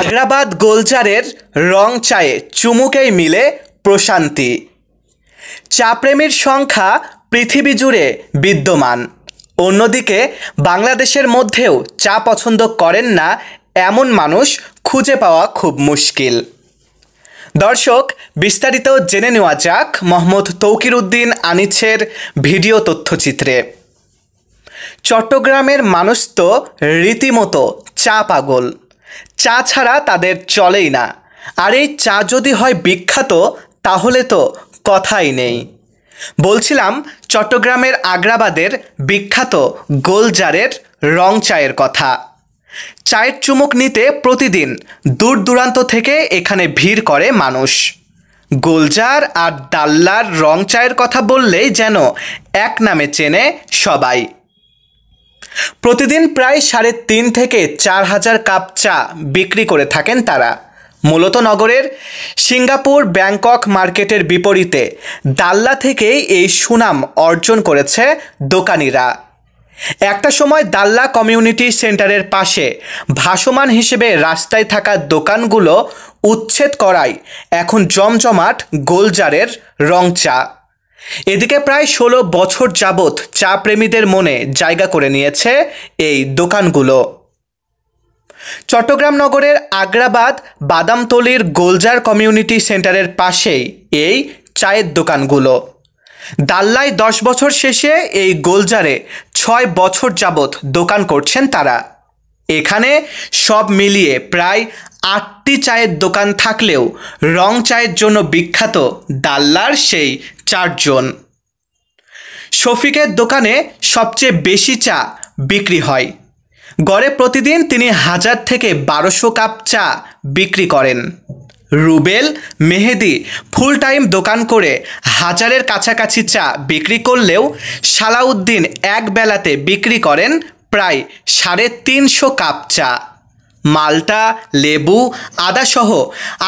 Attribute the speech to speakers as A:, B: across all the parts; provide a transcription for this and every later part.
A: আগ্রাবাদ গোলজারের রং চায়ে চুমুকেই মিলে প্রশান্তি। চা প্রেমীর সংখ্যা পৃথিবী জুড়ে বিদ্যমান। অন্যদিকে বাংলাদেশের মধ্যেও চা পছন্দ করেন না এমন মানুষ খুঁজে পাওয়া খুব মুশকিল। দর্শক, বিস্তারিত জেনে নেওয়া যাক মোহাম্মদ তৌকির উদ্দিন আনিছের ভিডিও তথ্যচিত্রে। চট্টগ্রামের মানুষ তো রীতিমতো চা পাগল। চা ছাড়া তাদের চলেই না। আর এই চা যদি হয় বিখ্যাত তাহলে তো কথাই নেই। বলছিলাম চট্টগ্রামের আগ্রাবাদের বিখ্যাত গোলজারের রং চায়ের কথা। চায়ের চুমুক নিতে প্রতিদিন দূর দূরান্ত থেকে এখানে ভিড় করে মানুষ। গোলজার আর ডাল্লার রং চায়ের কথা বললেই যেন এক নামে চেনে সবাই। প্রতিদিন প্রায় 3.5 থেকে 4,000 কাপ চা বিক্রি করে থাকেন তারা। মূলত নগরের সিঙ্গাপুর ব্যাংকক মার্কেটের বিপরীতে ডাল্লা থেকেই এই সুনাম অর্জন করেছে দোকানিরা। একটা সময় ডাল্লা কমিউনিটি সেন্টারের পাশে ভাসমান হিসেবে রাস্তায় থাকা দোকানগুলো উচ্ছেদ করায় এখন জমজমাট গোলজারের রং চা। এদিকে প্রায় 16 বছর যাবৎ চা প্রেমীদের মনে জায়গা করে নিয়েছে এই দোকানগুলো। চট্টগ্রাম নগরের আগ্রাবাদ বাদামতলীর গোলজার কমিউনিটি সেন্টারের পাশেই এই চায়ের দোকানগুলো। ডাল্লায় 10 বছর শেষে এই গোলজারে 6 বছর যাবৎ দোকান করছেন তারা। এখানে সব মিলিয়ে প্রায় 8টি চায়ের দোকান থাকলেও রং চায়ের জন্য বিখ্যাত ডাল্লার সেই 4 জন। শফিকের দোকানে সবচেয়ে বেশি চা বিক্রি হয়। গড়ে প্রতিদিন তিনি 1000 থেকে 1200 কাপ চা বিক্রি করেন। রুবেল মেহেদি ফুল টাইম দোকান করে 1000-এর কাছাকাছি চা বিক্রি করলেও সালাউদ্দিন এক বেলাতে বিক্রি করেন প্রায় 350 কাপ চা। মাল্টা, লেবু, আদাসহ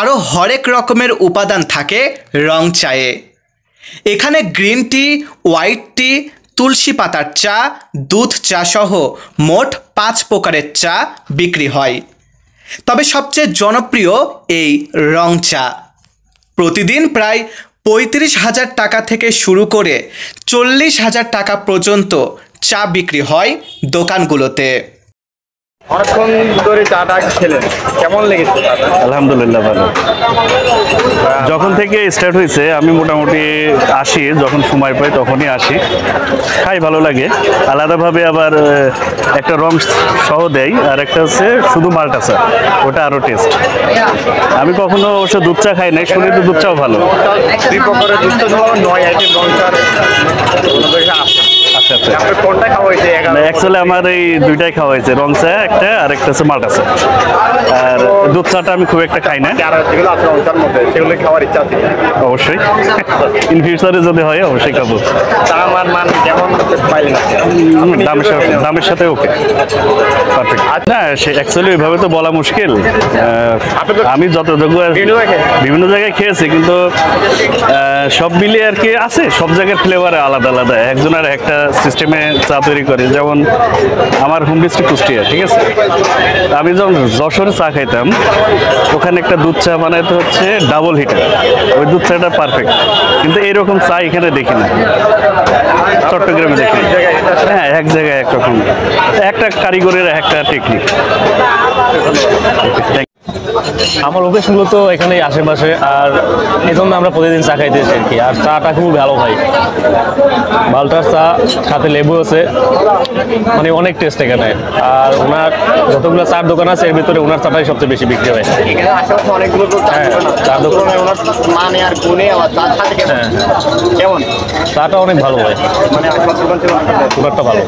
A: আরও হরেক রকমের উপাদান থাকে রং চায়ে। এখানে গ্রিন টি, হোয়াইট টি, তুলসী পাতার চা, দুধ চা সহ মোট 5 প্রকারের চা বিক্রি হয়। তবে সবচেয়ে জনপ্রিয় এই রং চা। প্রতিদিন প্রায় 35,000 টাকা থেকে শুরু করে 40,000 টাকা পর্যন্ত চা বিক্রি হয় দোকানগুলোতে।
B: অনেকক্ষণ ধরে চাটা খেলেন, কেমন লেগেছে?
C: আলহামদুলিল্লাহ ভালো। যখন থেকে স্টার্ট হয়েছে আমি মোটামুটি আসি, যখন সময় পাই তখনই আসি, খাই, ভালো লাগে। আলাদাভাবে আবার একটা রং সহ দেয়, আর একটা হচ্ছে শুধু মাল্টা চা, ওটা আরও টেস্ট। আমি কখনো অবশ্য দুধ চা খাই নাই, শুনে তো দুধ চাও ভালো।
B: 2 প্রকারের দুধ চা 9 আইটেম রং চা।
C: আচ্ছা আচ্ছা,
B: কোনটা খাওয়া হয়েছে?
C: অ্যাকচুয়ালি আমার এই দুইটাই খাওয়া হয়েছে, রং চা একটা আর একটা হচ্ছে মাল্টা চা। আর দুধ চাটা আমি খুব একটা খাই না।
B: যেগুলো আছে রং চার মধ্যে সেগুলো খাওয়ার ইচ্ছা আছে
C: অবশ্যই, ইন ফিউচারে যদি হয় অবশ্যই খাবো।
B: দাম আর মান কেমন পাইলেন?
C: দামের সাথে ওকে, পারফেক্ট। না, সে অ্যাকচুয়ালি ওইভাবে তো বলা মুশকিল। আমি যতটুকু বিভিন্ন জায়গায় খেয়েছি, কিন্তু সব মিলিয়ে আর কি আছে, সব জায়গার ফ্লেভার আলাদা আলাদা, একজনের একটা সিস্টেমে চা তৈরি করে। যেমন আমার হোম ডিস্ট্রিক্ট কুষ্টিয়া, ঠিক আছে। আমি যখন যশোরে চা খাইতাম, ওখানে একটা দুধ চা বানাইতে হচ্ছে ডাবল হিটার, ওই দুধ চাটা পারফেক্ট। কিন্তু এইরকম চা এখানে দেখি না, চট্টগ্রামে দেখি। হ্যাঁ, এক জায়গায় একরকম, একটা কারিগরের একটা টেকনিক।
D: আমার লোকেশনগুলো তো এখানে আশেপাশে, আর এই জন্য আমরা প্রতিদিন চা খাইতে এসেছি আর কি। আর চাটা খুব ভালো খাই, মাল্টার চা সাথে লেবু আছে, মানে অনেক টেস্ট এখানে। আর ওনার যতগুলো চার দোকান আছে এর ভিতরে ওনার চাটাই সবচেয়ে বেশি বিক্রি হয়। হ্যাঁ, চার দোকান
B: মানে আর গুণে আবার চা খাতে কেমন?
D: চাটা অনেক ভালো হয়,
B: মানে
D: খুব একটা ভালো।